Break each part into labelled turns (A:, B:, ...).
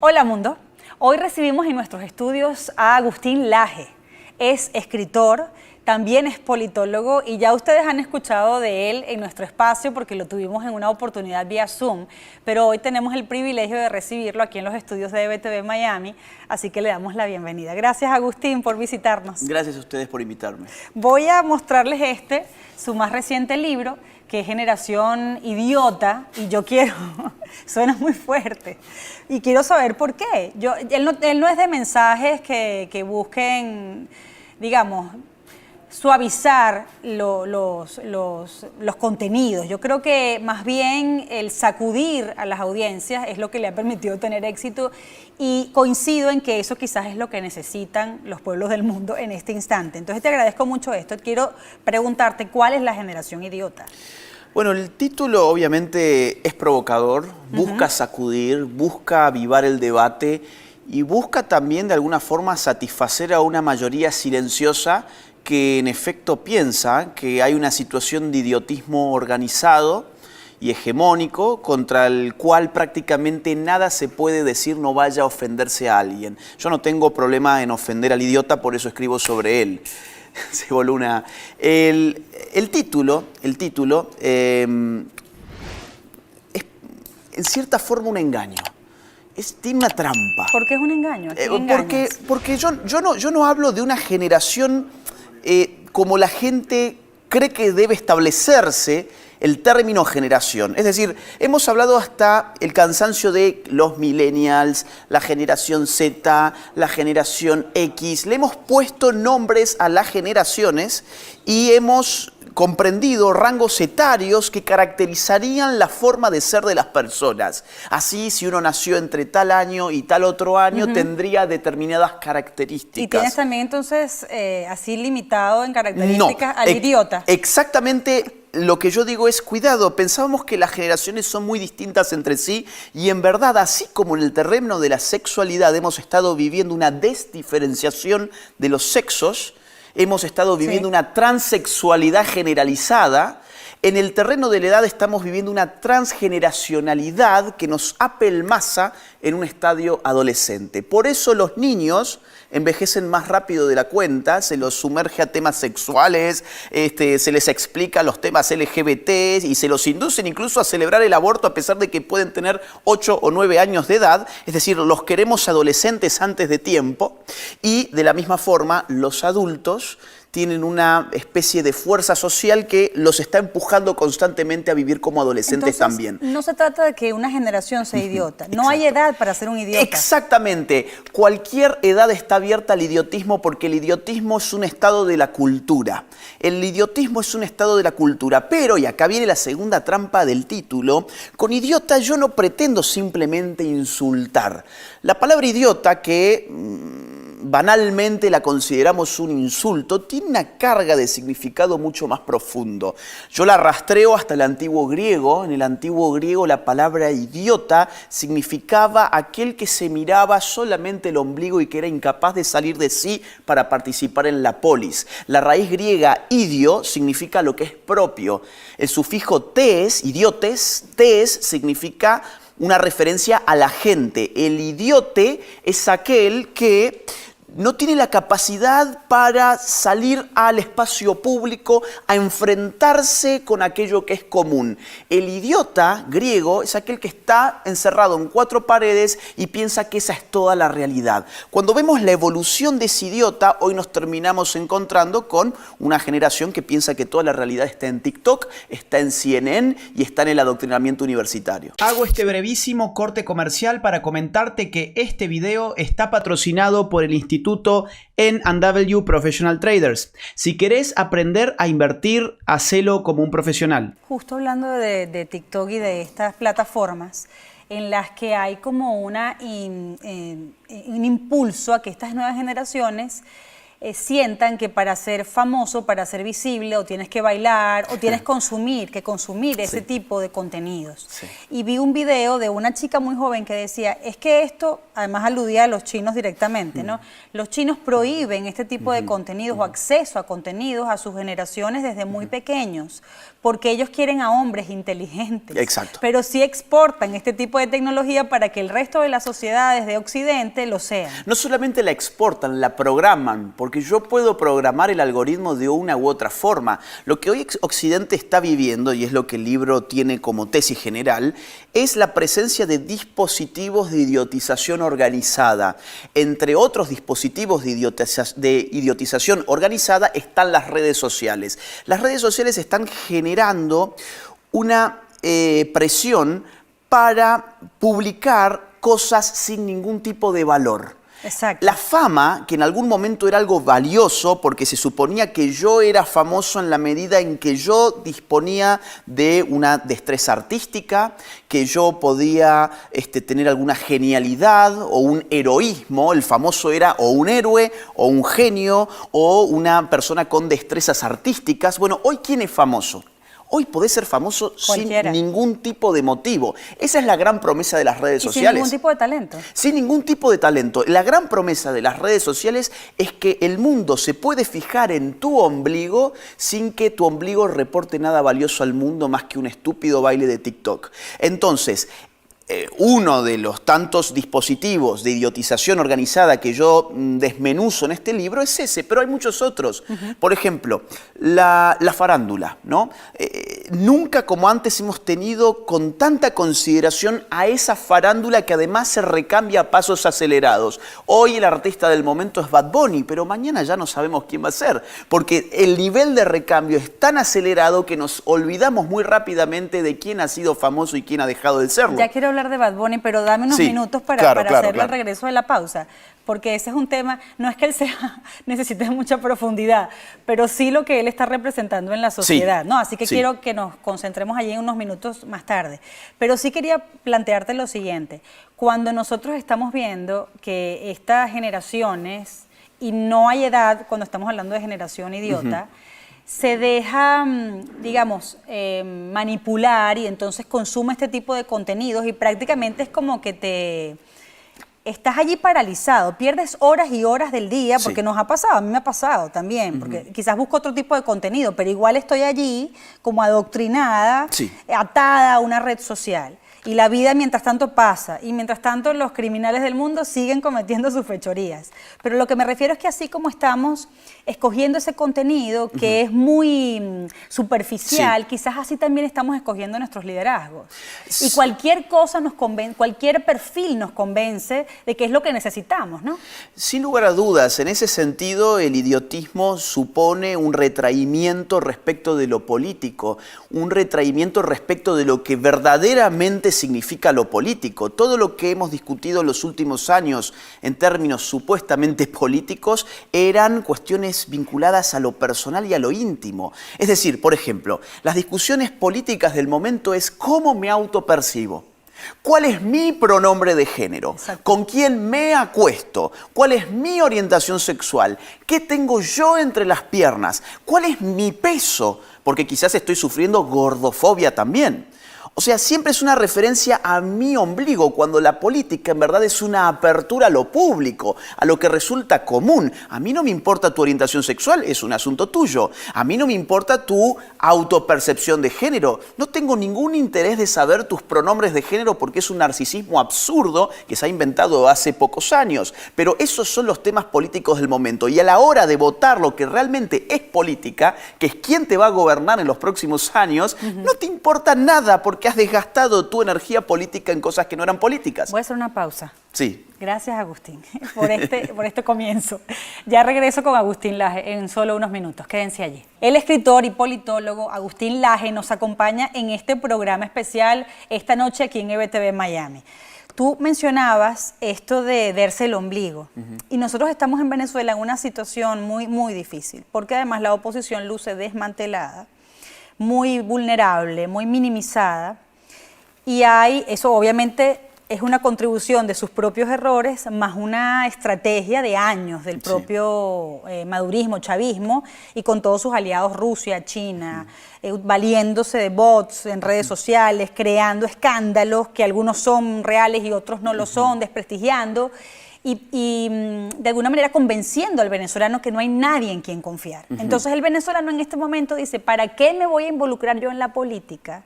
A: Hola mundo, hoy recibimos en nuestros estudios a Agustín Laje. Es escritor, también es politólogo y ya ustedes han escuchado de él en nuestro espacio porque lo tuvimos en una oportunidad vía Zoom, pero hoy tenemos el privilegio de recibirlo aquí en los estudios de EBTV Miami, así que le damos la bienvenida. Gracias Agustín por visitarnos.
B: Gracias a ustedes por invitarme.
A: Voy a mostrarles su más reciente libro, que es Generación Idiota, y yo quiero, suena muy fuerte, y quiero saber por qué. Él no es de mensajes que busquen, digamos, suavizar los contenidos. Yo creo que más bien el sacudir a las audiencias es lo que le ha permitido tener éxito y coincido en que eso quizás es lo que necesitan los pueblos del mundo en este instante. Entonces te agradezco mucho esto. Quiero preguntarte, ¿cuál es la generación idiota?
B: Bueno, el título obviamente es provocador, busca sacudir, busca avivar el debate y busca también de alguna forma satisfacer a una mayoría silenciosa que en efecto piensa que hay una situación de idiotismo organizado y hegemónico contra el cual prácticamente nada se puede decir no vaya a ofenderse a alguien. Yo no tengo problema en ofender al idiota, por eso escribo sobre él. Se voló una... El título es en cierta forma un engaño. Tiene una trampa.
A: ¿Por qué es un engaño?
B: Porque yo no hablo de una generación como la gente cree que debe establecerse el término generación. Es decir, hemos hablado hasta el cansancio de los millennials, la generación Z, la generación X. Le hemos puesto nombres a las generaciones y hemos comprendido rangos etarios que caracterizarían la forma de ser de las personas. Así, si uno nació entre tal año y tal otro año, tendría determinadas características.
A: ¿Y tienes también entonces así limitado en características al idiota?
B: Exactamente. Lo que yo digo es, cuidado, pensábamos que las generaciones son muy distintas entre sí y en verdad, así como en el terreno de la sexualidad hemos estado viviendo una desdiferenciación de los sexos, hemos estado viviendo una transexualidad generalizada. En el terreno de la edad estamos viviendo una transgeneracionalidad que nos apelmaza en un estadio adolescente. Por eso los niños envejecen más rápido de la cuenta, se los sumerge a temas sexuales, se les explica los temas LGBT y se los inducen incluso a celebrar el aborto a pesar de que pueden tener 8 o 9 años de edad. Es decir, los queremos adolescentes antes de tiempo y de la misma forma los adultos tienen una especie de fuerza social que los está empujando constantemente a vivir como adolescentes. Entonces, también.
A: No se trata de que una generación sea idiota. No hay edad para ser un idiota.
B: Exactamente. Cualquier edad está abierta al idiotismo porque el idiotismo es un estado de la cultura. El idiotismo es un estado de la cultura. Pero, y acá viene la segunda trampa del título, con idiota yo no pretendo simplemente insultar. La palabra idiota, que banalmente la consideramos un insulto, tiene una carga de significado mucho más profundo. Yo la rastreo hasta el antiguo griego. En el antiguo griego la palabra idiota significaba aquel que se miraba solamente el ombligo y que era incapaz de salir de sí para participar en la polis. La raíz griega idio significa lo que es propio. El sufijo tes, idiotes, tes significa una referencia a la gente. El idiote es aquel que no tiene la capacidad para salir al espacio público a enfrentarse con aquello que es común. El idiota griego es aquel que está encerrado en 4 paredes y piensa que esa es toda la realidad. Cuando vemos la evolución de ese idiota, hoy nos terminamos encontrando con una generación que piensa que toda la realidad está en TikTok, está en CNN y está en el adoctrinamiento universitario.
C: Hago este brevísimo corte comercial para comentarte que este video está patrocinado por el Instituto N&W Professional Traders. Si querés aprender a invertir, hacelo como un profesional.
A: Justo hablando de TikTok y de estas plataformas en las que hay como un impulso a que estas nuevas generaciones sientan que para ser famoso, para ser visible, o tienes que bailar, o tienes que consumir ese tipo de contenidos.
B: Sí.
A: Y vi un video de una chica muy joven que decía, es que esto, además aludía a los chinos directamente, ¿no? Los chinos prohíben este tipo de contenidos o acceso a contenidos a sus generaciones desde muy pequeños, porque ellos quieren a hombres inteligentes.
B: Exacto.
A: Pero sí exportan este tipo de tecnología para que el resto de las sociedades de Occidente lo sean.
B: No solamente la exportan, la programan, porque yo puedo programar el algoritmo de una u otra forma. Lo que hoy Occidente está viviendo, y es lo que el libro tiene como tesis general, es la presencia de dispositivos de idiotización organizada. Entre otros dispositivos de idiotización organizada están las redes sociales. Las redes sociales están generando una presión para publicar cosas sin ningún tipo de valor.
A: Exacto.
B: La fama, que en algún momento era algo valioso, porque se suponía que yo era famoso en la medida en que yo disponía de una destreza artística, que yo podía tener alguna genialidad o un heroísmo. El famoso era o un héroe, o un genio, o una persona con destrezas artísticas. Bueno, hoy, ¿quién es famoso? Hoy podés ser famoso
A: Cualquiera.
B: sin ningún tipo de motivo. Esa es la gran promesa de las redes sociales.
A: Sin ningún tipo de talento.
B: Sin ningún tipo de talento. La gran promesa de las redes sociales es que el mundo se puede fijar en tu ombligo sin que tu ombligo reporte nada valioso al mundo más que un estúpido baile de TikTok. Entonces, uno de los tantos dispositivos de idiotización organizada que yo desmenuzo en este libro es ese, pero hay muchos otros. Por ejemplo, la farándula, ¿no? Nunca como antes hemos tenido con tanta consideración a esa farándula que además se recambia a pasos acelerados. Hoy el artista del momento es Bad Bunny, pero mañana ya no sabemos quién va a ser, porque el nivel de recambio es tan acelerado que nos olvidamos muy rápidamente de quién ha sido famoso y quién ha dejado de serlo.
A: Ya quiero hablar de Bad Bunny, pero dame unos minutos para hacerle el regreso de la pausa, porque ese es un tema, no es que él necesite mucha profundidad, pero sí lo que él está representando en la sociedad, ¿no? Así que quiero que nos concentremos allí en unos minutos más tarde. Pero sí quería plantearte lo siguiente. Cuando nosotros estamos viendo que estas generaciones, y no hay edad cuando estamos hablando de generación idiota, se deja, digamos, manipular y entonces consume este tipo de contenidos y prácticamente es como que estás allí paralizado, pierdes horas y horas del día, porque nos ha pasado, a mí me ha pasado también, porque quizás busco otro tipo de contenido, pero igual estoy allí como adoctrinada, atada a una red social. Y la vida mientras tanto pasa, y mientras tanto los criminales del mundo siguen cometiendo sus fechorías. Pero lo que me refiero es que así como estamos escogiendo ese contenido que es muy superficial, quizás así también estamos escogiendo nuestros liderazgos. Y cualquier cosa nos convence, cualquier perfil nos convence de que es lo que necesitamos, ¿no?
B: Sin lugar a dudas, en ese sentido el idiotismo supone un retraimiento respecto de lo político, un retraimiento respecto de lo que verdaderamente significa lo político. Todo lo que hemos discutido en los últimos años en términos supuestamente políticos eran cuestiones vinculadas a lo personal y a lo íntimo. Es decir, por ejemplo, las discusiones políticas del momento es cómo me autopercibo. ¿Cuál es mi pronombre de género?
A: Exacto.
B: ¿Con quién me acuesto? ¿Cuál es mi orientación sexual? ¿Qué tengo yo entre las piernas? ¿Cuál es mi peso? Porque quizás estoy sufriendo gordofobia también. O sea, siempre es una referencia a mi ombligo, cuando la política en verdad es una apertura a lo público, a lo que resulta común. A mí no me importa tu orientación sexual, es un asunto tuyo. A mí no me importa tu autopercepción de género. No tengo ningún interés de saber tus pronombres de género porque es un narcisismo absurdo que se ha inventado hace pocos años. Pero esos son los temas políticos del momento. Y a la hora de votar lo que realmente es política, que es quién te va a gobernar en los próximos años, no te importa nada porque has desgastado tu energía política en cosas que no eran políticas.
A: Voy a hacer una pausa.
B: Sí.
A: Gracias, Agustín, por este comienzo. Ya regreso con Agustín Laje en solo unos minutos. Quédense allí. El escritor y politólogo Agustín Laje nos acompaña en este programa especial esta noche aquí en EBTV Miami. Tú mencionabas esto de verse el ombligo. Y nosotros estamos en Venezuela en una situación muy, muy difícil, porque además la oposición luce desmantelada, muy vulnerable, muy minimizada, y eso obviamente es una contribución de sus propios errores más una estrategia de años del propio madurismo, chavismo, y con todos sus aliados, Rusia, China, valiéndose de bots en redes sociales, creando escándalos que algunos son reales y otros no lo son, desprestigiando y de alguna manera convenciendo al venezolano que no hay nadie en quien confiar. Entonces el venezolano en este momento dice, ¿para qué me voy a involucrar yo en la política?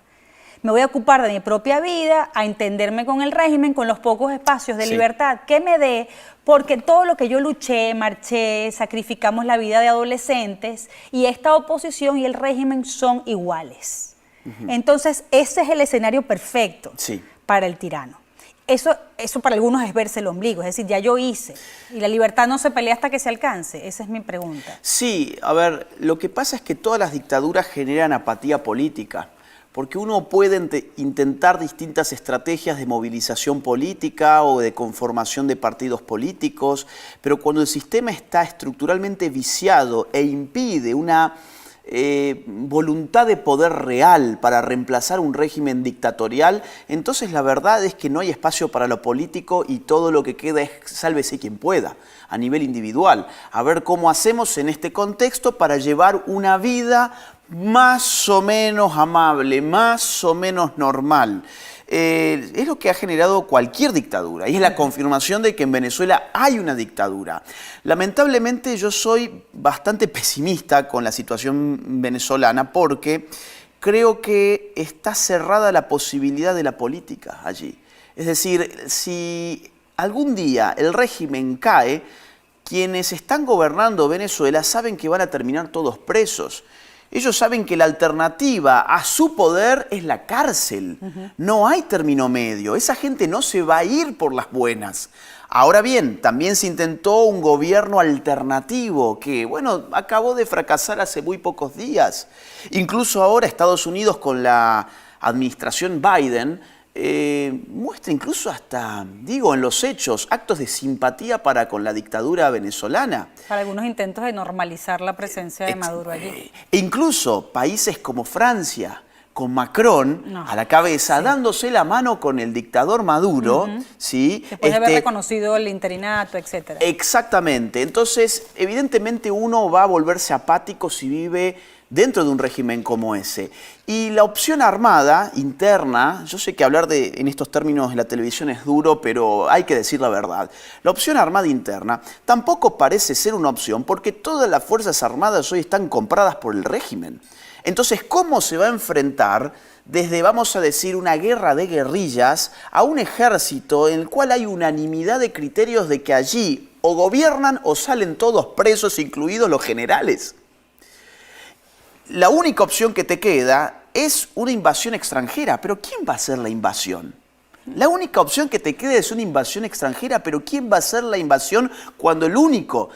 A: Me voy a ocupar de mi propia vida, a entenderme con el régimen, con los pocos espacios de libertad que me dé, porque todo lo que yo luché, marché, sacrificamos la vida de adolescentes y esta oposición y el régimen son iguales. Entonces, ese es el escenario perfecto para el tirano. Eso para algunos es verse el ombligo, es decir, ya yo hice, y la libertad no se pelea hasta que se alcance. Esa es mi pregunta.
B: Sí, a ver, lo que pasa es que todas las dictaduras generan apatía política. Porque uno puede intentar distintas estrategias de movilización política o de conformación de partidos políticos, pero cuando el sistema está estructuralmente viciado e impide una voluntad de poder real para reemplazar un régimen dictatorial, entonces la verdad es que no hay espacio para lo político y todo lo que queda es sálvese quien pueda, a nivel individual. A ver cómo hacemos en este contexto para llevar una vida más o menos amable, más o menos normal. Es lo que ha generado cualquier dictadura y es la confirmación de que en Venezuela hay una dictadura. Lamentablemente yo soy bastante pesimista con la situación venezolana porque creo que está cerrada la posibilidad de la política allí. Es decir, si algún día el régimen cae, quienes están gobernando Venezuela saben que van a terminar todos presos. Ellos saben que la alternativa a su poder es la cárcel. No hay término medio. Esa gente no se va a ir por las buenas. Ahora bien, también se intentó un gobierno alternativo que, bueno, acabó de fracasar hace muy pocos días. Incluso ahora Estados Unidos con la administración Biden muestra incluso hasta, digo, en los hechos, actos de simpatía para con la dictadura venezolana.
A: Para algunos intentos de normalizar la presencia de Maduro allí.
B: E incluso países como Francia, con Macron a la cabeza, dándose la mano con el dictador Maduro. ¿Sí?
A: Después de haber reconocido el interinato, etc.
B: Exactamente. Entonces, evidentemente uno va a volverse apático si vive dentro de un régimen como ese. Y la opción armada, interna, yo sé que hablar en estos términos en la televisión es duro, pero hay que decir la verdad. La opción armada interna tampoco parece ser una opción porque todas las fuerzas armadas hoy están compradas por el régimen. Entonces, ¿cómo se va a enfrentar desde, vamos a decir, una guerra de guerrillas a un ejército en el cual hay unanimidad de criterios de que allí o gobiernan o salen todos presos, incluidos los generales? La única opción que te queda es una invasión extranjera. ¿Pero quién va a hacer la invasión? La única opción que te queda es una invasión extranjera, pero ¿quién va a hacer la invasión cuando el único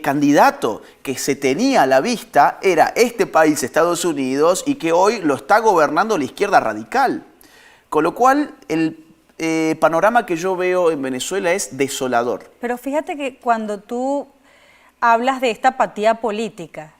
B: candidato que se tenía a la vista era este país, Estados Unidos, y que hoy lo está gobernando la izquierda radical? Con lo cual, el panorama que yo veo en Venezuela es desolador.
A: Pero fíjate que cuando tú hablas de esta apatía política,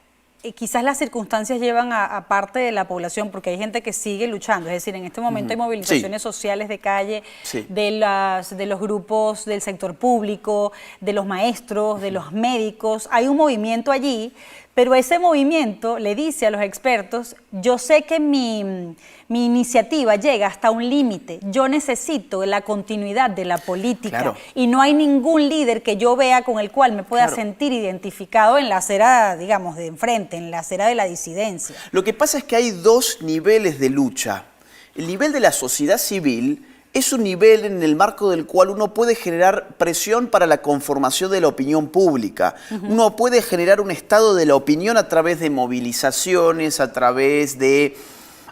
A: quizás las circunstancias llevan a parte de la población, porque hay gente que sigue luchando. Es decir, en este momento hay movilizaciones sociales de calle, de los grupos del sector público, de los maestros, de los médicos. Hay un movimiento allí, pero ese movimiento le dice a los expertos, yo sé que mi iniciativa llega hasta un límite, yo necesito la continuidad de la política y no hay ningún líder que yo vea con el cual me pueda sentir identificado en la acera, digamos, de enfrente, en la acera de la disidencia.
B: Lo que pasa es que hay dos niveles de lucha. El nivel de la sociedad civil es un nivel en el marco del cual uno puede generar presión para la conformación de la opinión pública. Uno puede generar un estado de la opinión a través de movilizaciones, a través de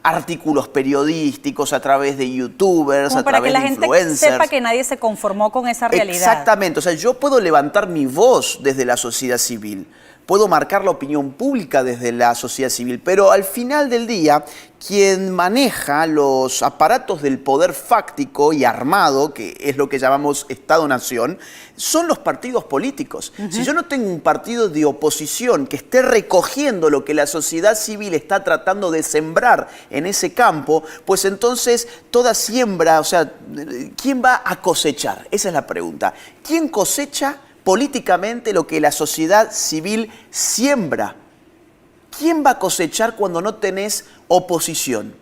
B: artículos periodísticos, a través de youtubers,
A: como
B: a través de influencers.
A: Para que la gente sepa que nadie se conformó con esa realidad.
B: Exactamente, o sea, yo puedo levantar mi voz desde la sociedad civil, puedo marcar la opinión pública desde la sociedad civil, pero al final del día, quien maneja los aparatos del poder fáctico y armado, que es lo que llamamos Estado-Nación, son los partidos políticos. Si yo no tengo un partido de oposición que esté recogiendo lo que la sociedad civil está tratando de sembrar en ese campo, pues entonces toda siembra, o sea, ¿quién va a cosechar? Esa es la pregunta. ¿Quién cosecha políticamente lo que la sociedad civil siembra? ¿Quién va a cosechar cuando no tenés oposición?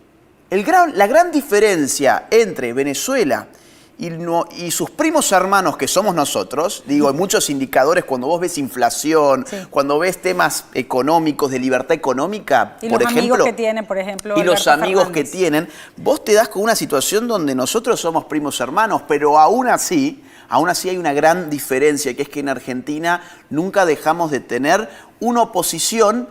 B: La gran diferencia entre Venezuela y sus primos hermanos, que somos nosotros, digo, hay muchos indicadores, cuando vos ves inflación,
A: Sí.
B: cuando ves temas económicos, de libertad económica,
A: Y
B: por
A: los
B: ejemplo,
A: amigos que tienen, por ejemplo,
B: y los
A: Alberto
B: amigos que
A: Fernández.
B: tienen, vos te das con una situación donde nosotros somos primos hermanos, pero aún así hay una gran diferencia, que es que en Argentina nunca dejamos de tener una oposición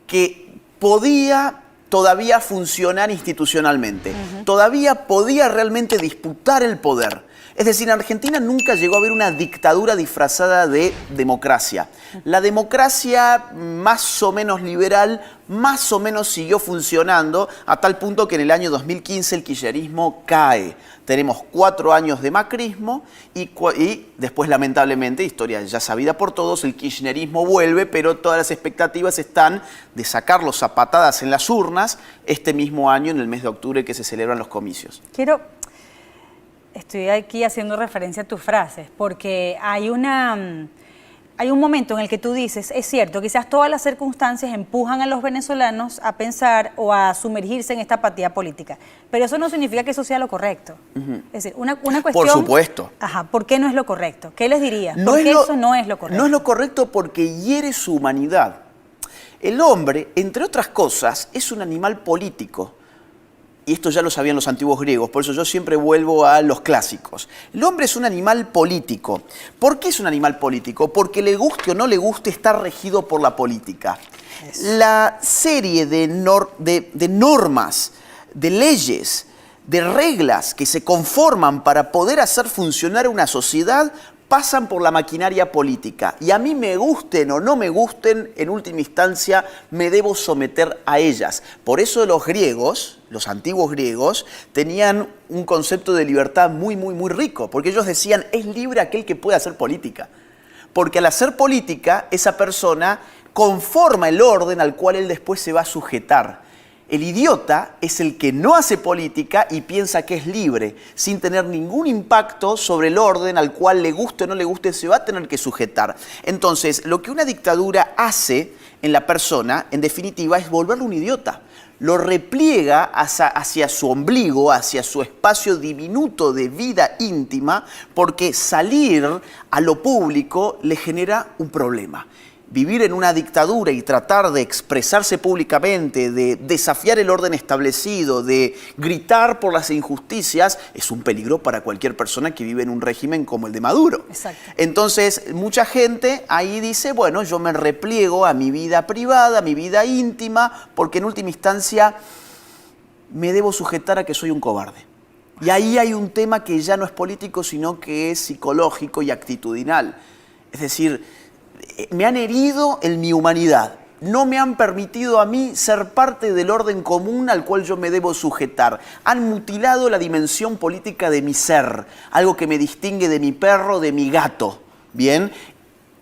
B: que podía todavía funcionar institucionalmente, todavía podía realmente disputar el poder. Es decir, en Argentina nunca llegó a haber una dictadura disfrazada de democracia. La democracia más o menos liberal, más o menos siguió funcionando, a tal punto que en el año 2015 el kirchnerismo cae. Tenemos 4 años de macrismo y después, lamentablemente, historia ya sabida por todos, el kirchnerismo vuelve, pero todas las expectativas están de sacarlos a patadas en las urnas este mismo año, en el mes de octubre, que se celebran los comicios.
A: Estoy aquí haciendo referencia a tus frases, porque hay un momento en el que tú dices, es cierto, quizás todas las circunstancias empujan a los venezolanos a pensar o a sumergirse en esta apatía política, pero eso no significa que eso sea lo correcto. Es decir, una cuestión...
B: Por supuesto.
A: Ajá, ¿por qué no es lo correcto? ¿Qué les dirías? ¿Por qué eso no es lo correcto?
B: No es lo correcto porque hiere su humanidad. El hombre, entre otras cosas, es un animal político. Y esto ya lo sabían los antiguos griegos, por eso yo siempre vuelvo a los clásicos. El hombre es un animal político. ¿Por qué es un animal político? Porque le guste o no le guste, está regido por la política. La serie de normas, de leyes, de reglas que se conforman para poder hacer funcionar una sociedad pasan por la maquinaria política. Y a mí me gusten o no me gusten, en última instancia me debo someter a ellas. Por eso los griegos, los antiguos griegos, tenían un concepto de libertad muy, muy, muy rico. Porque ellos decían, es libre aquel que puede hacer política. Porque al hacer política, esa persona conforma el orden al cual él después se va a sujetar. El idiota es el que no hace política y piensa que es libre, sin tener ningún impacto sobre el orden al cual le guste o no le guste, se va a tener que sujetar. Entonces, lo que una dictadura hace en la persona, en definitiva, es volverlo un idiota. Lo repliega hacia su ombligo, hacia su espacio diminuto de vida íntima, porque salir a lo público le genera un problema. Vivir en una dictadura y tratar de expresarse públicamente, de desafiar el orden establecido, de gritar por las injusticias, es un peligro para cualquier persona que vive en un régimen como el de Maduro.
A: Exacto.
B: Entonces, mucha gente ahí dice, bueno, yo me repliego a mi vida privada, a mi vida íntima, porque en última instancia me debo sujetar a que soy un cobarde. Y ahí hay un tema que ya no es político, sino que es psicológico y actitudinal. Es decir, me han herido en mi humanidad, no me han permitido a mí ser parte del orden común al cual yo me debo sujetar. Han mutilado la dimensión política de mi ser, algo que me distingue de mi perro, de mi gato, ¿bien?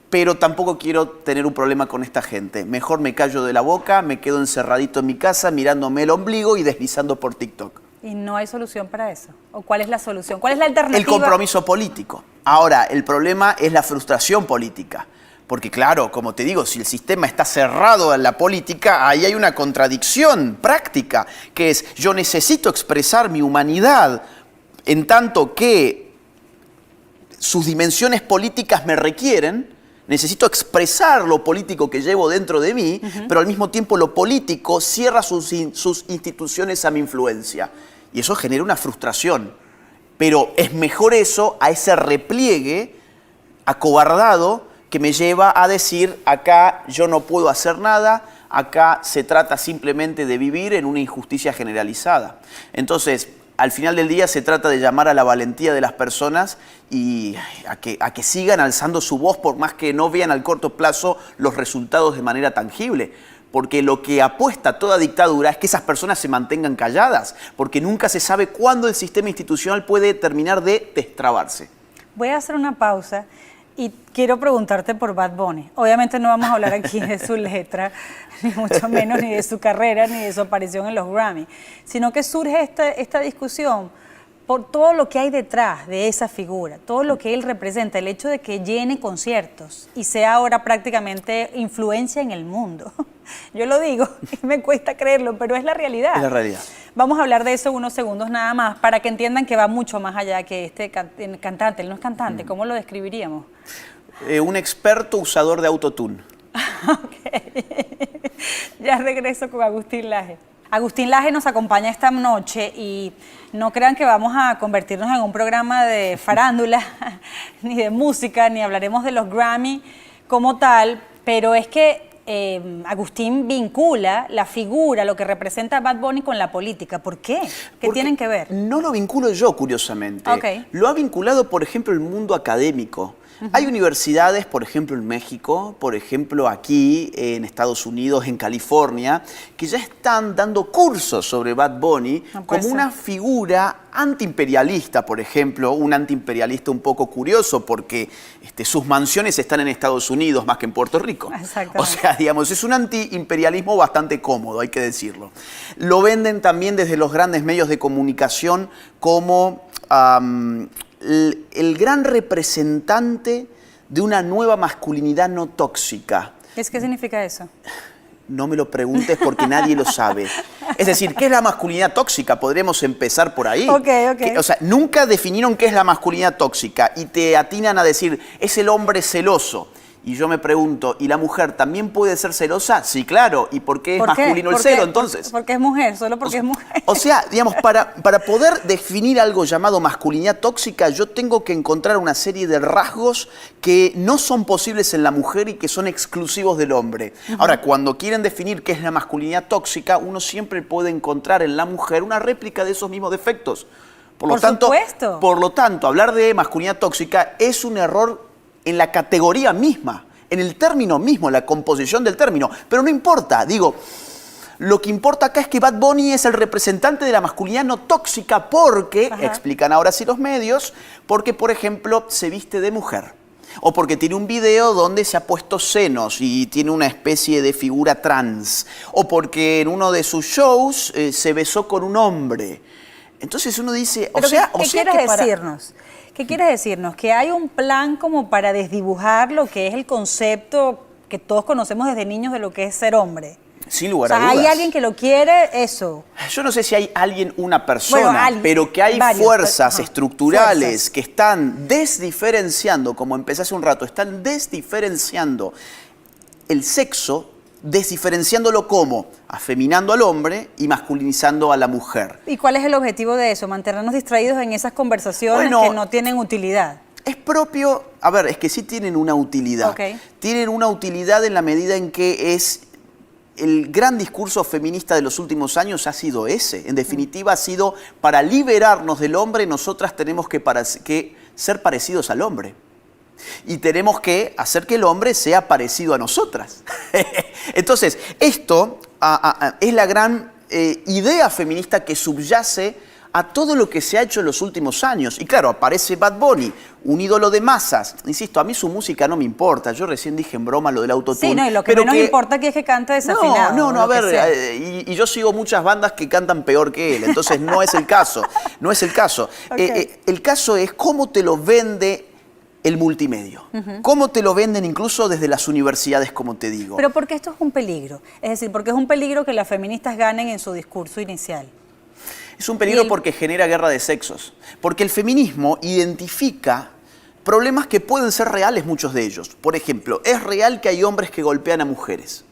B: Pero tampoco quiero tener un problema con esta gente. Mejor me callo de la boca, me quedo encerradito en mi casa mirándome el ombligo y deslizando por TikTok.
A: ¿Y no hay solución para eso? ¿O cuál es la solución? ¿Cuál es la alternativa?
B: El compromiso político. Ahora, el problema es la frustración política. Porque claro, como te digo, si el sistema está cerrado en la política, ahí hay una contradicción práctica, que es yo necesito expresar mi humanidad en tanto que sus dimensiones políticas me requieren, necesito expresar lo político que llevo dentro de mí, pero al mismo tiempo lo político cierra sus instituciones a mi influencia. Y eso genera una frustración. Pero es mejor eso a ese repliegue acobardado que me lleva a decir, acá yo no puedo hacer nada, acá se trata simplemente de vivir en una injusticia generalizada. Entonces, al final del día se trata de llamar a la valentía de las personas y a que sigan alzando su voz por más que no vean al corto plazo los resultados de manera tangible. Porque lo que apuesta toda dictadura es que esas personas se mantengan calladas, porque nunca se sabe cuándo el sistema institucional puede terminar de destrabarse.
A: Voy a hacer una pausa y quiero preguntarte por Bad Bunny. Obviamente no vamos a hablar aquí de su letra, ni mucho menos ni de su carrera, ni de su aparición en los Grammy, sino que surge esta discusión por todo lo que hay detrás de esa figura, todo lo que él representa, el hecho de que llene conciertos y sea ahora prácticamente influencia en el mundo. Yo lo digo y me cuesta creerlo, pero es la realidad.
B: Es la realidad.
A: Vamos a hablar de eso en unos segundos nada más, para que entiendan que va mucho más allá que este cantante. Él no es cantante, ¿cómo lo describiríamos?
B: Un experto usador de autotune.
A: Ok. Ya regreso con Agustín Laje. Agustín Laje nos acompaña esta noche y no crean que vamos a convertirnos en un programa de farándula, ni de música, ni hablaremos de los Grammy como tal, pero es que Agustín vincula la figura, lo que representa Bad Bunny con la política. ¿Por qué? ¿Qué tienen que ver?
B: No lo vinculo yo, curiosamente.
A: Okay.
B: Lo ha vinculado, por ejemplo, el mundo académico. Hay universidades, por ejemplo, en México, por ejemplo, aquí en Estados Unidos, en California, que ya están dando cursos sobre Bad Bunny como una figura antiimperialista, por ejemplo, un antiimperialista un poco curioso porque sus mansiones están en Estados Unidos más que en Puerto Rico. O sea, digamos, es un antiimperialismo bastante cómodo, hay que decirlo. Lo venden también desde los grandes medios de comunicación como el gran representante de una nueva masculinidad no tóxica.
A: ¿Qué significa eso?
B: No me lo preguntes porque nadie lo sabe. Es decir, ¿qué es la masculinidad tóxica? Podremos empezar por ahí.
A: Ok.
B: O sea, nunca definieron qué es la masculinidad tóxica y te atinan a decir, es el hombre celoso. Y yo me pregunto, ¿y la mujer también puede ser celosa? Sí, claro. ¿Y por qué es masculino el celo, entonces?
A: Porque es mujer, solo porque es mujer.
B: O sea, digamos, para poder definir algo llamado masculinidad tóxica, yo tengo que encontrar una serie de rasgos que no son posibles en la mujer y que son exclusivos del hombre. Ahora, cuando quieren definir qué es la masculinidad tóxica, uno siempre puede encontrar en la mujer una réplica de esos mismos defectos. Por
A: supuesto.
B: Por lo tanto, hablar de masculinidad tóxica es un error en la categoría misma, en el término mismo, en la composición del término. Pero no importa, digo, lo que importa acá es que Bad Bunny es el representante de la masculinidad no tóxica porque, explican ahora sí los medios, porque, por ejemplo, se viste de mujer. O porque tiene un video donde se ha puesto senos y tiene una especie de figura trans. O porque en uno de sus shows se besó con un hombre. Entonces uno dice,
A: ¿qué quieres decirnos? ¿Qué quieres decirnos? ¿Que hay un plan como para desdibujar lo que es el concepto que todos conocemos desde niños de lo que es ser hombre?
B: Sin lugar a dudas.
A: ¿Hay alguien que lo quiere eso?
B: Yo no sé si hay alguien, una persona, pero que hay fuerzas estructurales que están desdiferenciando, como empecé hace un rato, están desdiferenciando el sexo, desdiferenciándolo como afeminando al hombre y masculinizando a la mujer.
A: ¿Y cuál es el objetivo de eso? Mantenernos distraídos en esas conversaciones que no tienen utilidad.
B: Es propio, a ver, es que sí tienen una utilidad. Tienen una utilidad en la medida en que es el gran discurso feminista de los últimos años ha sido ese. En definitiva, ha sido para liberarnos del hombre, nosotras tenemos que ser parecidos al hombre. Y tenemos que hacer que el hombre sea parecido a nosotras. Entonces, esto es la gran idea feminista que subyace a todo lo que se ha hecho en los últimos años. Y claro, aparece Bad Bunny, un ídolo de masas. Insisto, a mí su música no me importa. Yo recién dije en broma lo del autotune.
A: Sí, no, y lo que menos importa aquí es que cante desafinado.
B: No, a ver, y yo sigo muchas bandas que cantan peor que él. Entonces no es el caso. No es el caso. El caso es cómo te lo vende el multimedio. ¿Cómo te lo venden incluso desde las universidades, como te digo?
A: Pero porque esto es un peligro. Es decir, porque es un peligro que las feministas ganen en su discurso inicial.
B: Es un peligro porque genera guerra de sexos. Porque el feminismo identifica problemas que pueden ser reales, muchos de ellos. Por ejemplo, es real que hay hombres que golpean a mujeres.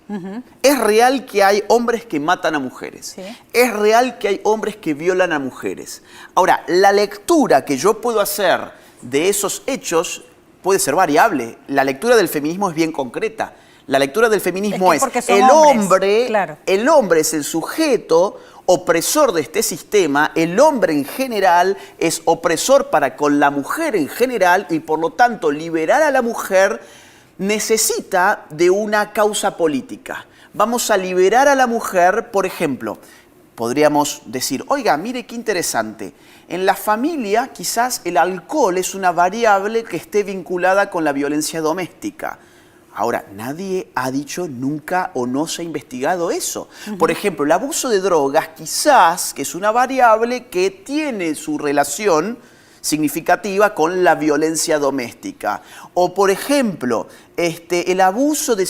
B: Es real que hay hombres que matan a mujeres. Es real que hay hombres que violan a mujeres. Ahora, la lectura que yo puedo hacer de esos hechos puede ser variable. La lectura del feminismo es bien concreta. La lectura del feminismo
A: Es que porque son
B: el
A: hombres,
B: hombre,
A: claro.
B: el hombre es el sujeto opresor de este sistema, el hombre en general es opresor para con la mujer en general y por lo tanto liberar a la mujer necesita de una causa política. Vamos a liberar a la mujer, por ejemplo, podríamos decir, oiga, mire qué interesante, en la familia quizás el alcohol es una variable que esté vinculada con la violencia doméstica. Ahora, nadie ha dicho nunca o no se ha investigado eso. Por ejemplo, el abuso de drogas quizás que es una variable que tiene su relación significativa con la violencia doméstica. O, por ejemplo, el abuso de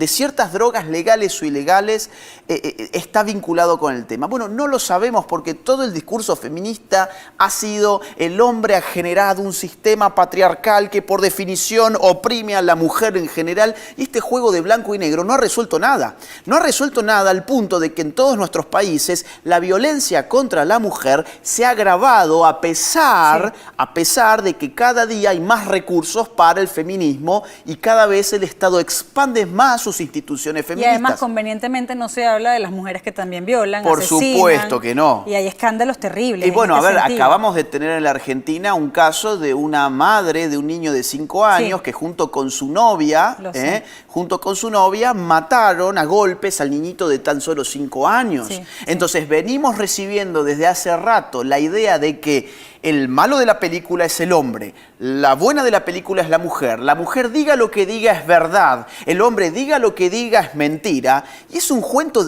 B: ciertas drogas legales o ilegales está vinculado con el tema. Bueno, no lo sabemos porque todo el discurso feminista ha sido el hombre ha generado un sistema patriarcal que por definición oprime a la mujer en general y este juego de blanco y negro no ha resuelto nada. No ha resuelto nada al punto de que en todos nuestros países la violencia contra la mujer se ha agravado a pesar de que cada día hay más recursos para el feminismo y cada vez el Estado expande más sus instituciones
A: Y
B: feministas.
A: además, convenientemente, no se habla de las mujeres que también violan,
B: Por
A: asesinan,
B: supuesto que no.
A: Y hay escándalos terribles.
B: Y bueno,
A: en
B: a ver,
A: este sentido.
B: acabamos de tener en la Argentina un caso de una madre de un niño de 5 años que junto con su novia, mataron a golpes al niñito de tan solo 5 años.
A: Sí,
B: Entonces venimos recibiendo desde hace rato la idea de que el malo de la película es el hombre, la buena de la película es la mujer diga lo que diga es verdad, el hombre diga lo que diga es mentira, y es un cuento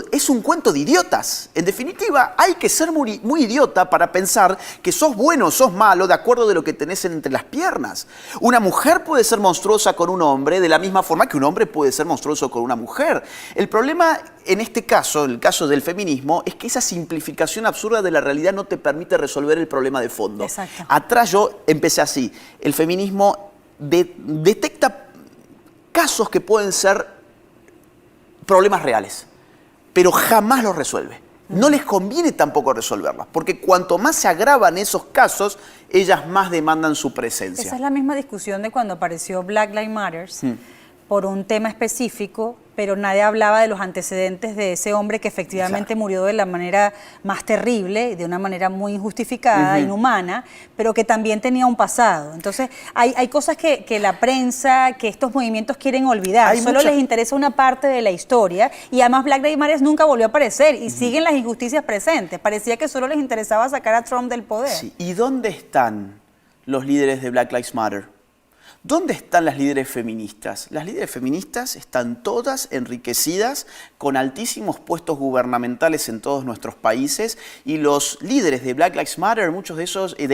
B: de idiotas. En definitiva, hay que ser muy idiota para pensar que sos bueno o sos malo de acuerdo de lo que tenés entre las piernas. Una mujer puede ser monstruosa con un hombre de la misma forma que un hombre puede ser monstruoso con una mujer. El problema en este caso, en el caso del feminismo, es que esa simplificación absurda de la realidad no te permite resolver el problema de fondo.
A: Exacto.
B: Atrás yo empecé así. El feminismo detecta casos que pueden ser problemas reales, pero jamás los resuelve. No les conviene tampoco resolverlas, porque cuanto más se agravan esos casos, ellas más demandan su presencia.
A: Esa es la misma discusión de cuando apareció Black Lives Matter por un tema específico, pero nadie hablaba de los antecedentes de ese hombre que efectivamente murió de la manera más terrible, de una manera muy injustificada, inhumana, pero que también tenía un pasado. Entonces, hay cosas que la prensa, que estos movimientos quieren olvidar. Solo les interesa una parte de la historia y además Black Lives Matter nunca volvió a aparecer y siguen las injusticias presentes. Parecía que solo les interesaba sacar a Trump del poder.
B: Sí. ¿Y dónde están los líderes de Black Lives Matter? ¿Dónde están las líderes feministas? Las líderes feministas están todas enriquecidas con altísimos puestos gubernamentales en todos nuestros países y los líderes de Black Lives Matter, muchos de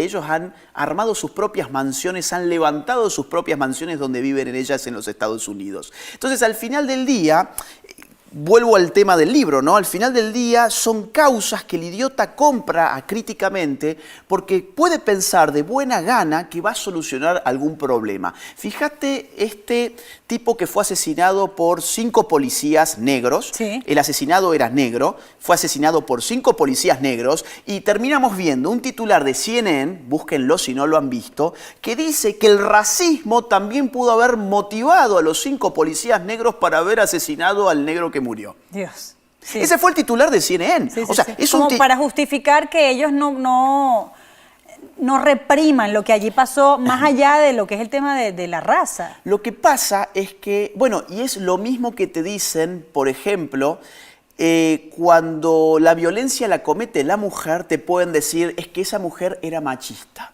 B: ellos han armado sus propias mansiones, han levantado sus propias mansiones donde viven en ellas en los Estados Unidos. Entonces, al final del día, vuelvo al tema del libro, ¿no? Al final del día son causas que el idiota compra acríticamente porque puede pensar de buena gana que va a solucionar algún problema. Fíjate este tipo que fue asesinado por 5 policías negros.
A: Sí.
B: El asesinado era negro, fue asesinado por 5 policías negros y terminamos viendo un titular de CNN, búsquenlo si no lo han visto, que dice que el racismo también pudo haber motivado a los 5 policías negros para haber asesinado al negro que murió.
A: Dios. Sí.
B: Ese fue el titular de CNN.
A: Sí,
B: o sea,
A: sí.
B: es
A: como para justificar que ellos no repriman lo que allí pasó, más allá de lo que es el tema de la raza.
B: Lo que pasa es que, bueno, y es lo mismo que te dicen, por ejemplo, cuando la violencia la comete la mujer, te pueden decir, es que esa mujer era machista,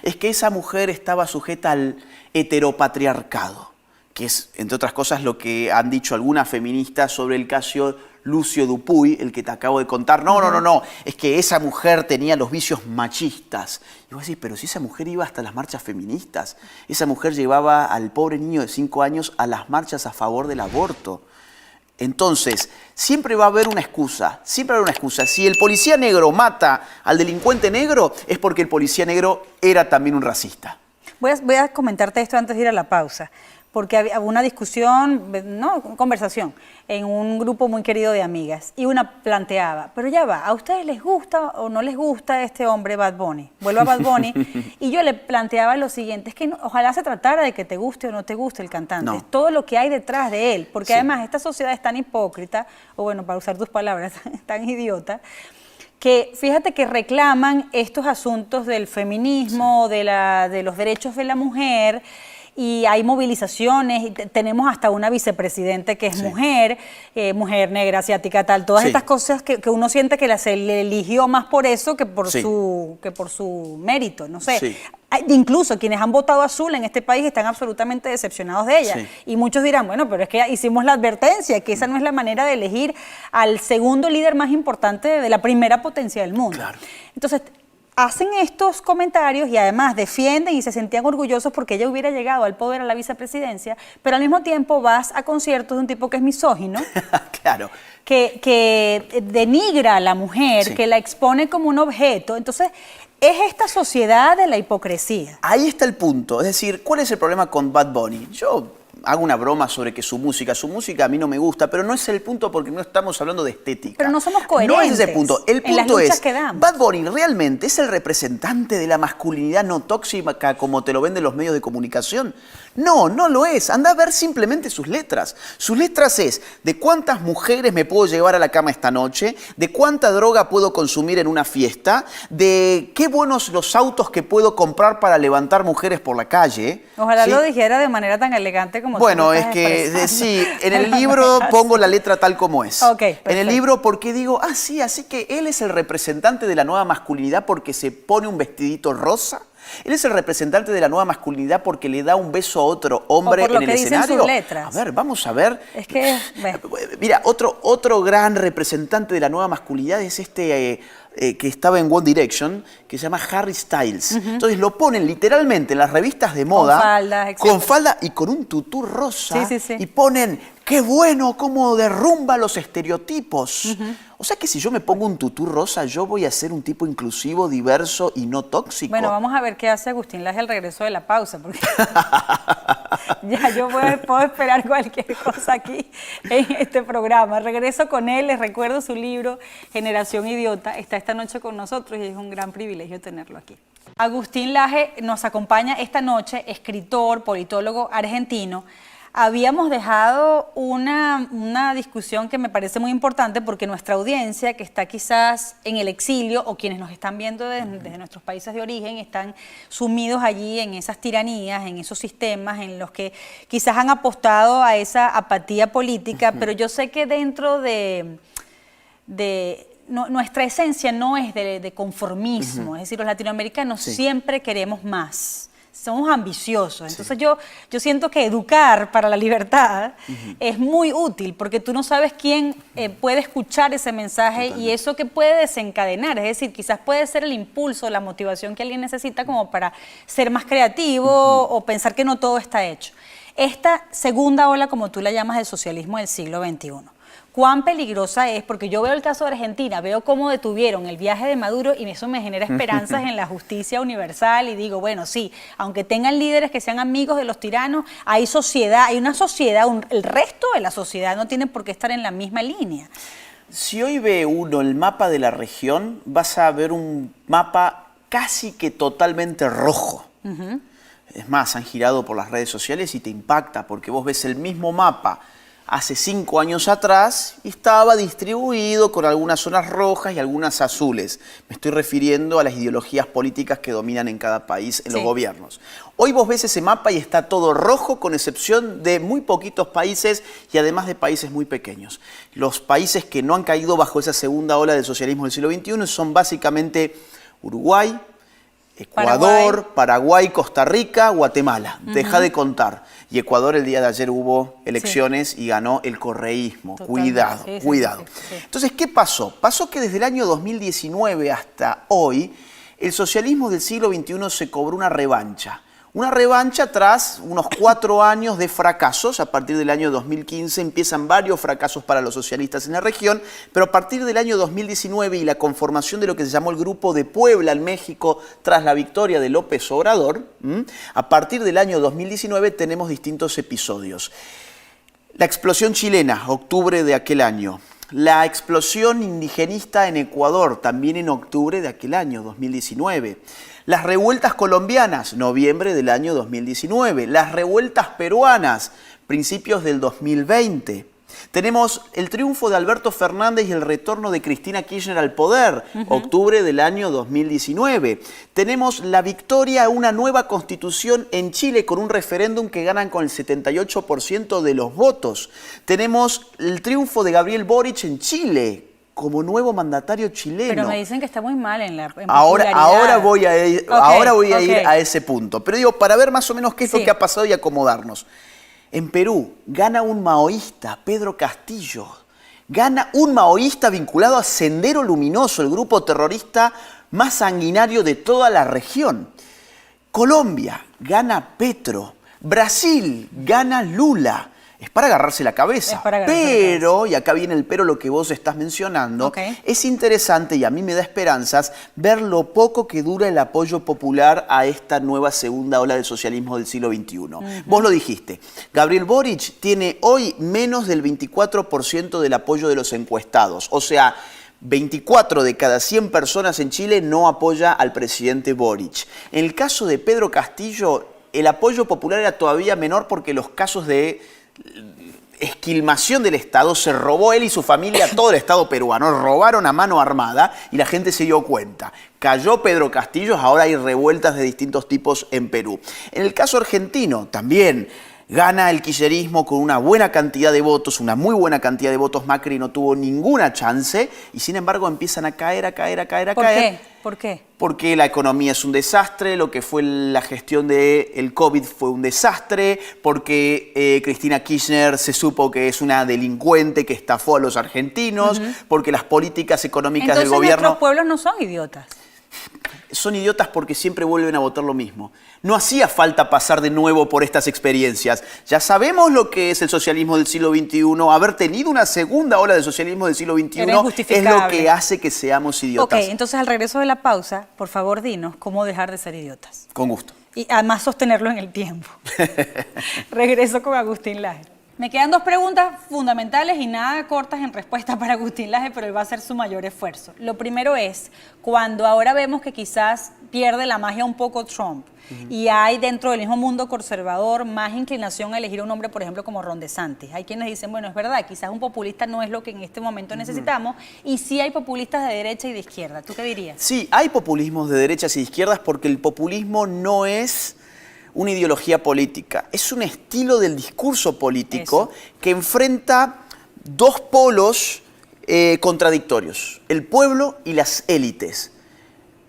B: es que esa mujer estaba sujeta al heteropatriarcado, que es, entre otras cosas, lo que han dicho algunas feministas sobre el caso Lucio Dupuy, el que te acabo de contar. No, es que esa mujer tenía los vicios machistas. Y vos decís, pero si esa mujer iba hasta las marchas feministas, esa mujer llevaba al pobre niño de 5 años a las marchas a favor del aborto. Entonces, siempre va a haber una excusa, siempre va a haber una excusa. Si el policía negro mata al delincuente negro, es porque el policía negro era también un racista.
A: Voy a comentarte esto antes de ir a la pausa. porque había una discusión, no, conversación, en un grupo muy querido de amigas, y una planteaba, pero ya va, ¿a ustedes les gusta o no les gusta este hombre Bad Bunny? Vuelvo a Bad Bunny, y yo le planteaba lo siguiente, es que ojalá se tratara de que te guste o no te guste el cantante, es todo lo que hay detrás de él, porque además esta sociedad es tan hipócrita, o bueno, para usar tus palabras, tan idiota, que fíjate que reclaman estos asuntos del feminismo, de los derechos de la mujer, y hay movilizaciones, y tenemos hasta una vicepresidenta que es mujer, mujer negra, asiática, tal, todas estas cosas que uno siente que se le eligió más por eso que por su mérito, no sé.
B: Sí.
A: Incluso quienes han votado azul en este país están absolutamente decepcionados de ella. Y muchos dirán, bueno, pero es que hicimos la advertencia, que esa no es la manera de elegir al segundo líder más importante de la primera potencia del mundo.
B: Claro.
A: Entonces, hacen estos comentarios y además defienden y se sentían orgullosos porque ella hubiera llegado al poder, a la vicepresidencia, pero al mismo tiempo vas a conciertos de un tipo que es misógino,
B: claro,
A: que denigra a la mujer, que la expone como un objeto. Entonces, es esta sociedad de la hipocresía.
B: Ahí está el punto. Es decir, ¿cuál es el problema con Bad Bunny? Yo hago una broma sobre que su música a mí no me gusta, pero no es el punto porque no estamos hablando de estética.
A: Pero no somos coherentes.
B: No es ese punto. El
A: en las
B: punto
A: luchas
B: es,
A: que damos.
B: Bad Bunny realmente es el representante de la masculinidad no tóxica como te lo venden los medios de comunicación. No, no lo es. Anda a ver simplemente sus letras. Sus letras es de cuántas mujeres me puedo llevar a la cama esta noche, de cuánta droga puedo consumir en una fiesta, de qué buenos los autos que puedo comprar para levantar mujeres por la calle.
A: Ojalá lo dijera de manera tan elegante como
B: bueno,
A: tú lo
B: es
A: estás
B: que
A: expresando.
B: sí, en el libro pongo la letra tal como es.
A: Okay,
B: en el libro porque digo, sí, así que él es el representante de la nueva masculinidad porque se pone un vestidito rosa. Él es el representante de la nueva masculinidad porque le da un beso a otro hombre en el escenario.
A: Sus letras.
B: A ver, vamos a ver.
A: Es que,
B: mira, otro gran representante de la nueva masculinidad es que estaba en One Direction, que se llama Harry Styles. Entonces lo ponen literalmente en las revistas de moda.
A: Con faldas, etc.
B: Con falda y con un tutú rosa.
A: Sí.
B: Y ponen, qué bueno, cómo derrumba los estereotipos. O sea que si yo me pongo un tutú rosa, yo voy a ser un tipo inclusivo, diverso y no tóxico.
A: Bueno, vamos a ver qué hace Agustín Laje al regreso de la pausa, porque ya yo puedo esperar cualquier cosa aquí en este programa. Regreso con él, les recuerdo su libro Generación Idiota, está esta noche con nosotros y es un gran privilegio tenerlo aquí. Agustín Laje nos acompaña esta noche, escritor, politólogo argentino. Habíamos dejado una discusión que me parece muy importante porque nuestra audiencia, que está quizás en el exilio o quienes nos están viendo desde nuestros países de origen, están sumidos allí en esas tiranías, en esos sistemas en los que quizás han apostado a esa apatía política, pero yo sé que dentro nuestra esencia no es de conformismo, es decir, los latinoamericanos siempre queremos más. Somos ambiciosos, entonces yo siento que educar para la libertad es muy útil porque tú no sabes quién puede escuchar ese mensaje y eso que puede desencadenar, es decir, quizás puede ser el impulso, la motivación que alguien necesita como para ser más creativo o pensar que no todo está hecho. Esta segunda ola, como tú la llamas, del socialismo del siglo XXI. ¿Cuán peligrosa es? Porque yo veo el caso de Argentina, veo cómo detuvieron el viaje de Maduro y eso me genera esperanzas en la justicia universal y digo, bueno, sí, aunque tengan líderes que sean amigos de los tiranos, hay sociedad, hay una sociedad, el resto de la sociedad no tiene por qué estar en la misma línea.
B: Si hoy ve uno el mapa de la región, vas a ver un mapa casi que totalmente rojo. Es más, han girado por las redes sociales y te impacta porque vos ves el mismo mapa hace 5 años atrás y estaba distribuido con algunas zonas rojas y algunas azules. Me estoy refiriendo a las ideologías políticas que dominan en cada país, en los gobiernos. Hoy vos ves ese mapa y está todo rojo con excepción de muy poquitos países y además de países muy pequeños. Los países que no han caído bajo esa segunda ola del socialismo del siglo XXI son básicamente Uruguay, Ecuador, Paraguay, Costa Rica, Guatemala. Deja de contar. Y Ecuador el día de ayer hubo elecciones y ganó el correísmo. Cuidado, cuidado. Entonces, ¿qué pasó? Pasó que desde el año 2019 hasta hoy, el socialismo del siglo XXI se cobró una revancha. Una revancha tras unos 4 años de fracasos. A partir del año 2015 empiezan varios fracasos para los socialistas en la región, pero a partir del año 2019 y la conformación de lo que se llamó el Grupo de Puebla en México tras la victoria de López Obrador, a partir del año 2019 tenemos distintos episodios. La explosión chilena, octubre de aquel año. La explosión indigenista en Ecuador, también en octubre de aquel año, 2019. Las revueltas colombianas, noviembre del año 2019. Las revueltas peruanas, principios del 2020. Tenemos el triunfo de Alberto Fernández y el retorno de Cristina Kirchner al poder, octubre del año 2019. Tenemos la victoria a una nueva constitución en Chile con un referéndum que ganan con el 78% de los votos. Tenemos el triunfo de Gabriel Boric en Chile como nuevo mandatario chileno.
A: Pero me dicen que está muy mal en
B: Ahora voy a ir
A: Okay.
B: a ese punto. Pero digo, para ver más o menos qué es lo que ha pasado y acomodarnos. En Perú gana un maoísta, Pedro Castillo. Gana un maoísta vinculado a Sendero Luminoso, el grupo terrorista más sanguinario de toda la región. Colombia gana Petro. Brasil gana Lula. Es para agarrarse la cabeza. Pero, y acá viene el pero, lo que vos estás mencionando, es interesante y a mí me da esperanzas ver lo poco que dura el apoyo popular a esta nueva segunda ola del socialismo del siglo XXI. Vos lo dijiste, Gabriel Boric tiene hoy menos del 24% del apoyo de los encuestados. O sea, 24 de cada 100 personas en Chile no apoya al presidente Boric. En el caso de Pedro Castillo, el apoyo popular era todavía menor porque los casos de esquilmación del Estado, se robó él y su familia todo el Estado peruano, robaron a mano armada y la gente se dio cuenta. Cayó Pedro Castillo, ahora hay revueltas de distintos tipos en Perú. En el caso argentino también gana el kirchnerismo con una buena cantidad de votos, una muy buena cantidad de votos. Macri no tuvo ninguna chance y sin embargo empiezan a caer.
A: ¿Por qué?
B: Porque la economía es un desastre, lo que fue la gestión del COVID fue un desastre, porque Cristina Kirchner se supo que es una delincuente que estafó a los argentinos, porque las políticas económicas del gobierno...
A: Entonces nuestros pueblos no son idiotas.
B: Son idiotas porque siempre vuelven a votar lo mismo. No hacía falta pasar de nuevo por estas experiencias. Ya sabemos lo que es el socialismo del siglo XXI. Haber tenido una segunda ola del socialismo del siglo XXI es lo que hace que seamos idiotas.
A: Ok, entonces al regreso de la pausa, por favor dinos cómo dejar de ser idiotas.
B: Con gusto.
A: Y además sostenerlo en el tiempo. Regreso con Agustín Laje. Me quedan 2 preguntas fundamentales y nada cortas en respuesta para Agustín Laje, pero él va a hacer su mayor esfuerzo. Lo primero es, cuando ahora vemos que quizás pierde la magia un poco Trump y hay dentro del mismo mundo conservador más inclinación a elegir a un hombre, por ejemplo, como Ron DeSantis. Hay quienes dicen, bueno, es verdad, quizás un populista no es lo que en este momento necesitamos y sí hay populistas de derecha y de izquierda. ¿Tú qué dirías?
B: Sí, hay populismos de derechas y de izquierdas porque el populismo no es una ideología política, es un estilo del discurso político que enfrenta 2 polos contradictorios, el pueblo y las élites.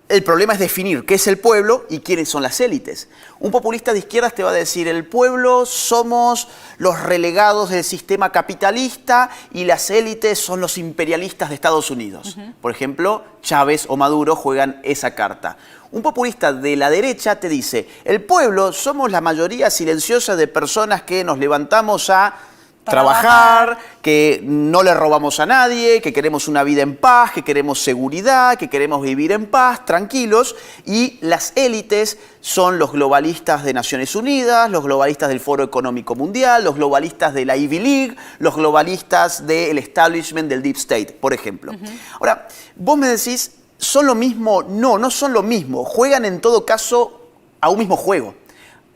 B: El problema es definir qué es el pueblo y quiénes son las élites. Un populista de izquierdas te va a decir, el pueblo somos los relegados del sistema capitalista y las élites son los imperialistas de Estados Unidos. Por ejemplo, Chávez o Maduro juegan esa carta. Un populista de la derecha te dice, el pueblo somos la mayoría silenciosa de personas que nos levantamos a trabajar, que no le robamos a nadie, que queremos una vida en paz, que queremos seguridad, que queremos vivir en paz, tranquilos, y las élites son los globalistas de Naciones Unidas, los globalistas del Foro Económico Mundial, los globalistas de la Ivy League, los globalistas del establishment del Deep State, por ejemplo. Ahora, vos me decís, ¿son lo mismo? No, no son lo mismo. Juegan en todo caso a un mismo juego,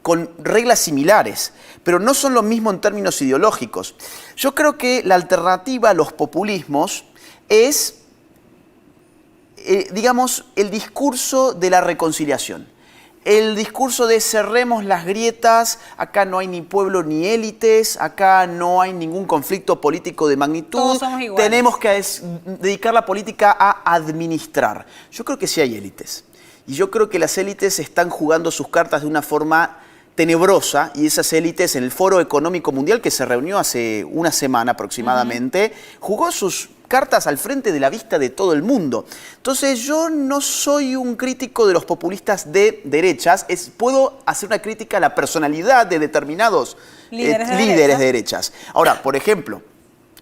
B: con reglas similares, pero no son lo mismo en términos ideológicos. Yo creo que la alternativa a los populismos es, digamos, el discurso de la reconciliación. El discurso de cerremos las grietas, acá no hay ni pueblo ni élites, acá no hay ningún conflicto político de magnitud.
A: Todos somos iguales.
B: Tenemos que dedicar la política a administrar. Yo creo que sí hay élites. Y yo creo que las élites están jugando sus cartas de una forma tenebrosa, y esas élites en el Foro Económico Mundial, que se reunió hace una semana aproximadamente, jugó sus cartas al frente de la vista de todo el mundo. Entonces yo no soy un crítico de los populistas de derechas, puedo hacer una crítica a la personalidad de determinados líderes de derechas. Ahora, por ejemplo,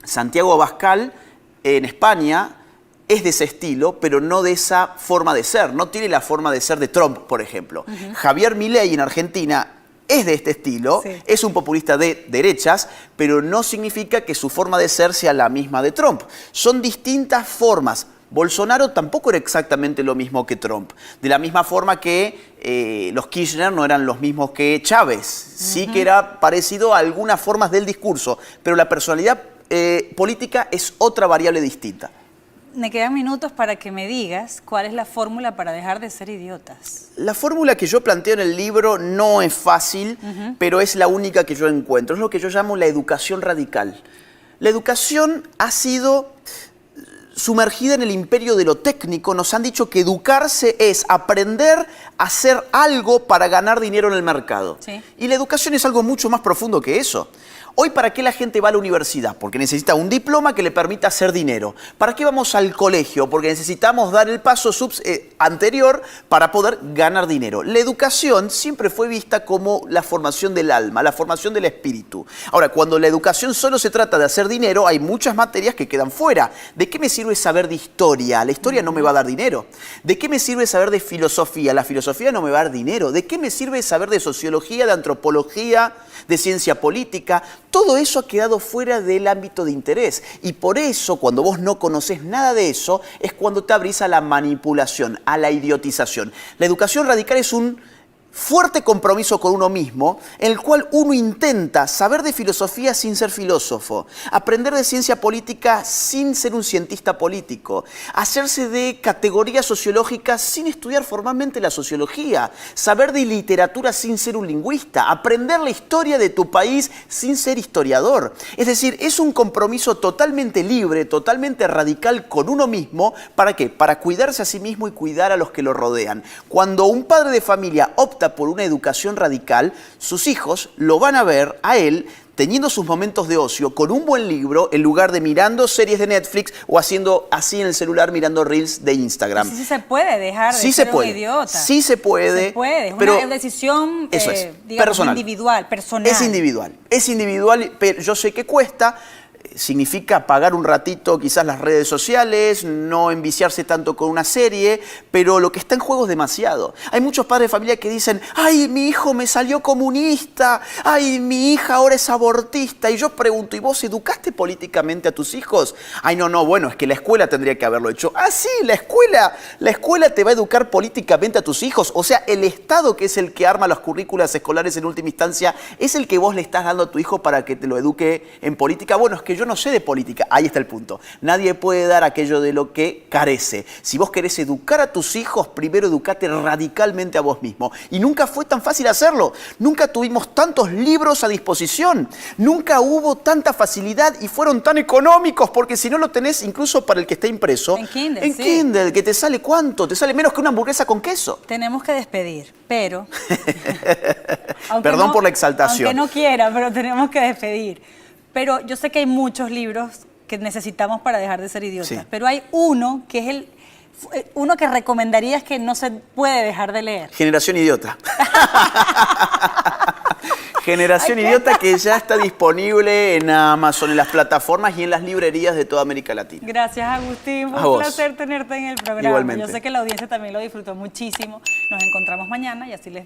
B: Santiago Abascal en España es de ese estilo, pero no de esa forma de ser. No tiene la forma de ser de Trump, por ejemplo. Javier Milei en Argentina es de este estilo, sí. Es un populista de derechas, pero no significa que su forma de ser sea la misma de Trump. Son distintas formas. Bolsonaro tampoco era exactamente lo mismo que Trump. De la misma forma que los Kirchner no eran los mismos que Chávez. Sí que era parecido a algunas formas del discurso, pero la personalidad política es otra variable distinta.
A: Me quedan minutos para que me digas cuál es la fórmula para dejar de ser idiotas.
B: La fórmula que yo planteo en el libro no es fácil, pero es la única que yo encuentro. Es lo que yo llamo la educación radical. La educación ha sido sumergida en el imperio de lo técnico. Nos han dicho que educarse es aprender a hacer algo para ganar dinero en el mercado. Sí. Y la educación es algo mucho más profundo que eso. Hoy, ¿para qué la gente va a la universidad? Porque necesita un diploma que le permita hacer dinero. ¿Para qué vamos al colegio? Porque necesitamos dar el paso anterior para poder ganar dinero. La educación siempre fue vista como la formación del alma, la formación del espíritu. Ahora, cuando la educación solo se trata de hacer dinero, hay muchas materias que quedan fuera. ¿De qué me sirve saber de historia? La historia no me va a dar dinero. ¿De qué me sirve saber de filosofía? La filosofía no me va a dar dinero. ¿De qué me sirve saber de sociología, de antropología, de ciencia política? Todo eso ha quedado fuera del ámbito de interés y por eso cuando vos no conocés nada de eso es cuando te abrís a la manipulación, a la idiotización. La educación radical es un fuerte compromiso con uno mismo, en el cual uno intenta saber de filosofía sin ser filósofo, aprender de ciencia política sin ser un cientista político, hacerse de categorías sociológicas sin estudiar formalmente la sociología, saber de literatura sin ser un lingüista, aprender la historia de tu país sin ser historiador. Es decir, es un compromiso totalmente libre, totalmente radical con uno mismo. ¿Para qué? Para cuidarse a sí mismo y cuidar a los que lo rodean. Cuando un padre de familia opta por una educación radical, sus hijos lo van a ver a él teniendo sus momentos de ocio con un buen libro en lugar de mirando series de Netflix o haciendo así en el celular mirando reels de Instagram.
A: Sí se puede dejar de ser un idiota.
B: Sí se puede.
A: Se puede, es una decisión digamos,
B: personal.
A: Individual, personal.
B: Es individual, pero yo sé que cuesta. Significa pagar un ratito quizás las redes sociales, no enviciarse tanto con una serie, pero lo que está en juego es demasiado. Hay muchos padres de familia que dicen, ay, mi hijo me salió comunista, ay, mi hija ahora es abortista. Y yo pregunto, ¿y vos educaste políticamente a tus hijos? Ay, no, bueno, es que la escuela tendría que haberlo hecho. Ah, sí, la escuela te va a educar políticamente a tus hijos. O sea, el Estado, que es el que arma las currículas escolares en última instancia, es el que vos le estás dando a tu hijo para que te lo eduque en política. Bueno, es que yo no sé de política, ahí está el punto. Nadie puede dar aquello de lo que carece. Si vos querés educar a tus hijos, primero educate radicalmente a vos mismo. Y nunca fue tan fácil hacerlo. Nunca tuvimos tantos libros a disposición. Nunca hubo tanta facilidad y fueron tan económicos, porque si no lo tenés incluso para el que está impreso.
A: En Kindle,
B: en Kindle, que te sale ¿cuánto? Te sale menos que una hamburguesa con queso.
A: Tenemos que despedir, pero...
B: Perdón por la exaltación.
A: Aunque no quiera, pero tenemos que despedir. Pero yo sé que hay muchos libros que necesitamos para dejar de ser idiotas, sí. Pero hay uno que es uno que recomendarías que no se puede dejar de leer.
B: Generación Idiota. Generación Idiota, que ya está disponible en Amazon, en las plataformas y en las librerías de toda América Latina.
A: Gracias, Agustín. Fue un placer tenerte en el programa.
B: Igualmente.
A: Yo sé que la audiencia también lo disfrutó muchísimo. Nos encontramos mañana y así les